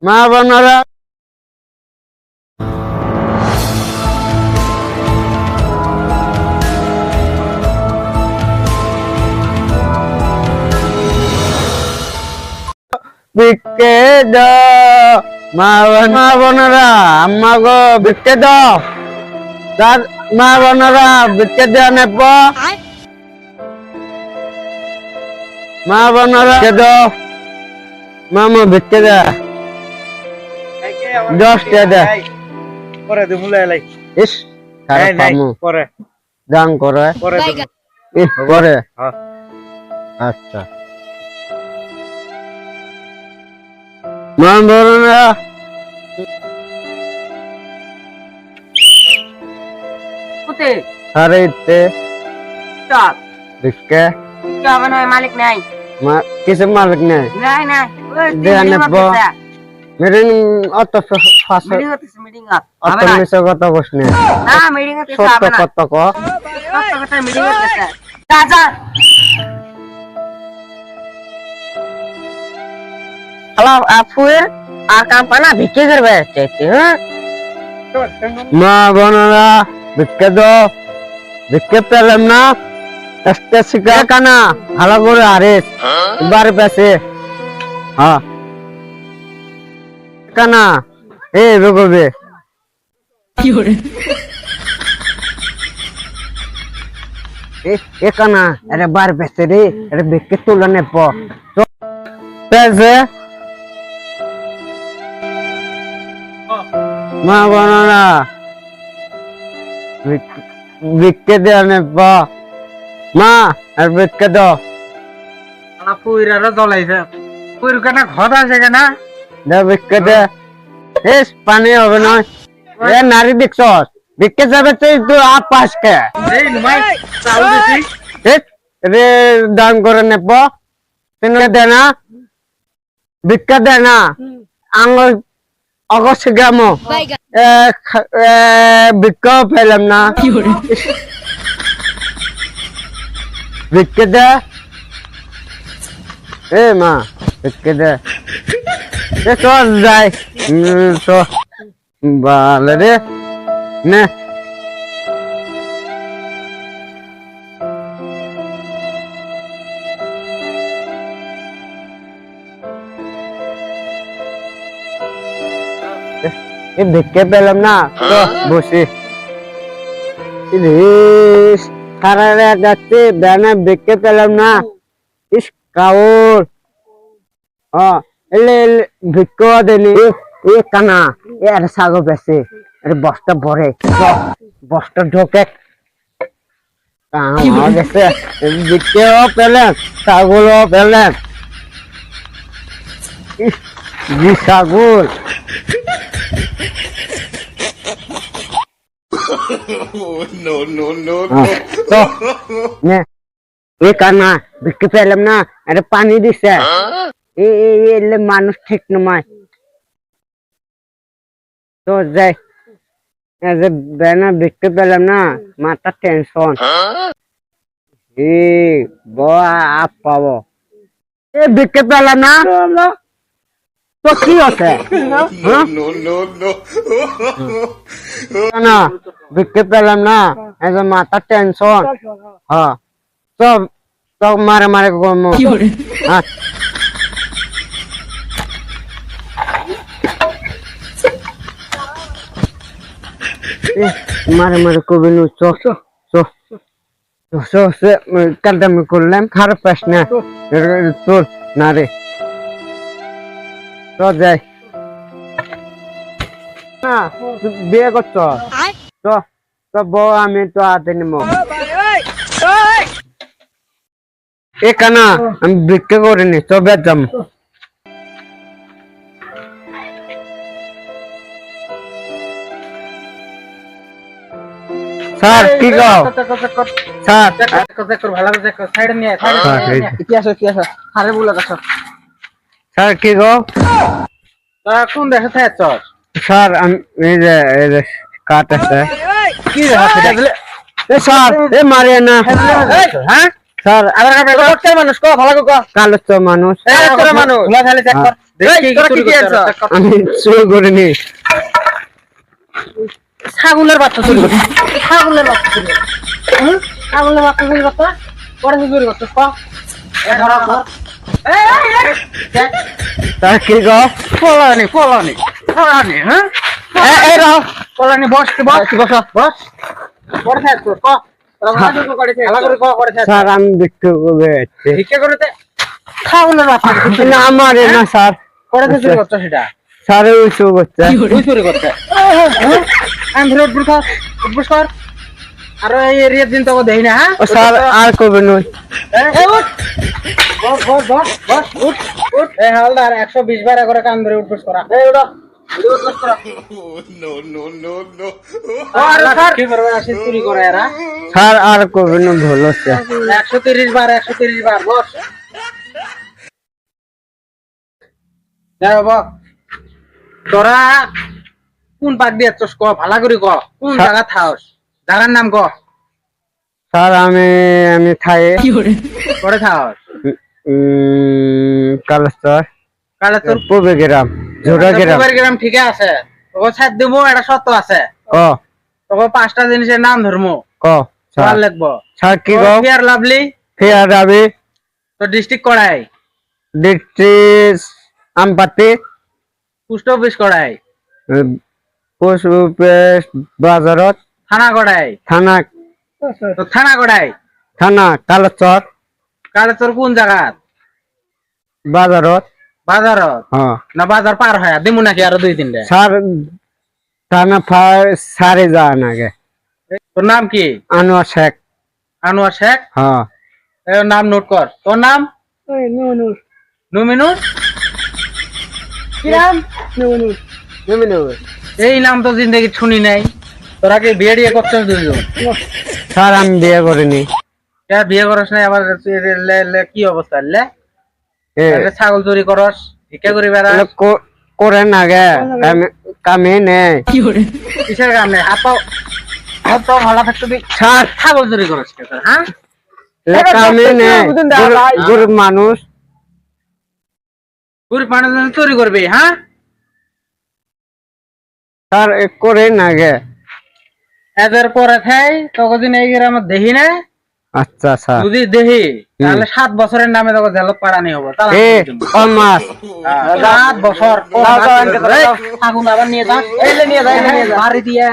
মা বোনেরা ভিক্ষে দাও, মা বোনেরা আম্মা গো ভিক্ষে দাও, মা বোনেরা ভিক্ষে দেওয়া নেব, মা বোনেরা ভিক্ষে দাও, মামা ভিক্ষে দে 10 টাকা দে পরে দিমুলে লাই ইস খারাপ পামু পরে দাম করে পরে পরে হ্যাঁ আচ্ছা মা বোনেরা কুতে সারে ইতে চল ভিক্ষে হবে না মালিক নাই কিছু মালিক নেই নাই নাই ওই দেয়া নেব মিটিং অত ফাঁসে মিটিং হচ্ছে মিটিং অত মিশে কত বসনে না মিটিং হচ্ছে সত্য হবে না কত ক সত্য কথা মিটিং হচ্ছে যা যা হ্যালো আপুর আর কাম্পানা ভিক্ষে করবে চাইতে হ্যাঁ মা বোনেরা ভিক্ষে দাও ভিক্ষে পেলাম না একটা শিকার কানা ভালো করে আরে বারে পেছে হ্যাঁ কানা এ বেগবে কি করে এ কানা আরে বার পেছে রে আরে ভিক্ষে তুলে নে পেছে মা বোনেরা ভিক্ষে দেওয়া নে মা আর ভিক্ষে দাও না পুইরারে জ্বলাইছে পুইর কেন ঘর আছে কেন দে ভিক্ষে দে এস পানি হবে না এ নারী দেখছস ভিক্ষে যাবে তুই আপ পাস কে এই নুমাই চাল দিছি রে দান করে নেব তুমি দে না ভিক্ষা দে না আঙ্গুল অগস্ট গ্রাম ভিক্ষা পেলাম না ভিক্ষে দে এ মা ভিক্ষে দে এ চল যাই ভালো রে নে ভিক্ষে পেলাম না তো বসি সারা রাত যাচ্ছে বেনা ভিক্ষে পেলাম না ইস কাউর এলে ভিক্ষা দেনি এ কানা এর সাগো পেছে এর বস্তা ভরে বস্তা ঢোকে গেছে ভিক্ষেও পেলেন ছাগলও পেলেন জি ছাগল এ কানা ভিক্ষে পেলাম না আরে পানি দিছে এলে মানুষ ঠিক নয় তো যাই বেনা ভিক্ষে পেলাম না মাথা টেনশন আপ পাবো এ ভিক্ষে পেলাম না তো কি আছে না ভিক্ষে পেলাম না মাথা টেনশন হ্যাঁ তো মারে মারে মারে মারে কবি নু কালটামি করলাম খারাপ পাস না তোর না রে তো যাই না বিয়ে করছ তো বউ আমি তো হাতে নিব এ কানা আমি ভিক্ষা করিনি তো বেচাম স্যার কি গাও স্যার ভালো করে সাইড নিয়ে ইতিহাস ইতিহাস আরে বলা কথা স্যার কি গাও কোন দেশে থাকছ স্যার আমি এই যে কাট আছে কি রে স্যার এ মারিয়ে না হ্যাঁ স্যার আধার কার্ড মানুষ কো ভালো কো কালো তো মানুষ মানুষ দেখি তোরা কি চুরি করতে দিয়েছ? পারো। আমি চুরি করিনি। ছাগলের বাচ্চা চুরি করতে ছাগলের বাচ্চা চুরি করতে ছাগলের বাচ্চা চুরি করতে পরে কি চুরি করতে তা কি গো? পলানি হ্যাঁ এই রহ। পলানি বস বস করে থাকতো ক খেলা করে করে থাকতো স্যার আমি বিক্রি করবে যাচ্ছি। ভিক্ষা করে দে ছাগলের বাচ্চা না আমার না স্যার, করে চুরি করতো সেটা স্যার ওই চুরি করছে। তুই চুরি করতে আমি ধরে উঠবুস কর আর এই এরিয়ার দিন তোকে দেই না হ্যাঁ ও স্যার আর করবে নয়। এই উঠ বস উঠ এই হালদার 120 বার করে কান ধরে উঠবুস করা এই উঠ উঠবুস করা আর স্যার কি করবে আসে চুরি করে এরা স্যার আর করবে না, ভুল হচ্ছে। 130 বার বস যাও বাবা তোরা কোন পাক দিয়েছস ক ভালো করে ক কোন জায়গা থাকস জায়গার নাম ক স্যার আমি খাই করে থাকস কালেশ্বর কালে তোর পূর্বে গ্রাম, ঝোড়া গ্রাম। গ্রাম ঠিক আছে তোকে ছাড় দেবো এটা সত্য আছে ক তোকে 5টা জিনিসের নাম ধরমু ক স্যার। স্যার লিখবো স্যার কি গো? ফেয়ার লাভলি ফেয়ার রাবি, তো ডিস্ট্রিক্ট কড়াই ডিস্ট্রিক্ট আমপাতি, পোস্ট অফিস কড়াই পোস্ট অফিস বাজারত, থানা কড়াই থানা তো থানা কড়াই কালেশ্বর কালে তোর কোন জায়গা বাজারত। বাজারত হ্যাঁ না বাজার পার হয় দিমু নাকি আরো 2-3টা স্যার থানা সারে যান আগে। তোর নাম কি আনোয়ার শেখ। আনোয়ার শেখ হ্যাঁ এর নাম নোট কর তোর নাম নুমিনুর কি নাম এই নাম তো জিন্দগি শুনি নাই তোরা কি বিয়ে টিয়ে করছিস দুইজন স্যার আমি বিয়ে করিনি। বিয়ে করস নাই আবার কি অবস্থা লে এ, ছাগল চুরি করস ভিক্ষা করি বেড়া এগুলো করেন আগে, কামে নেই। কিসের কাম নেই হাত পাও ভালো থাকতো তুই স্যার ছাগল চুরি করস কে তোর, হ্যাঁ কামে নেই, গরিব মানুষ। গরিব মানুষ চুরি করবি হ্যাঁ স্যার করেন আগে। এদের পরে খাই তোকে দিন এই গ্রামে দেখি না আচ্ছা স্যার। যদি দেখি তাহলে 7 বছরের নামে তোকে জেলত পাড়ানি হবো এ ও মাস 7 বছর আগুন আবার নিয়ে যা বাড়ি দিয়ে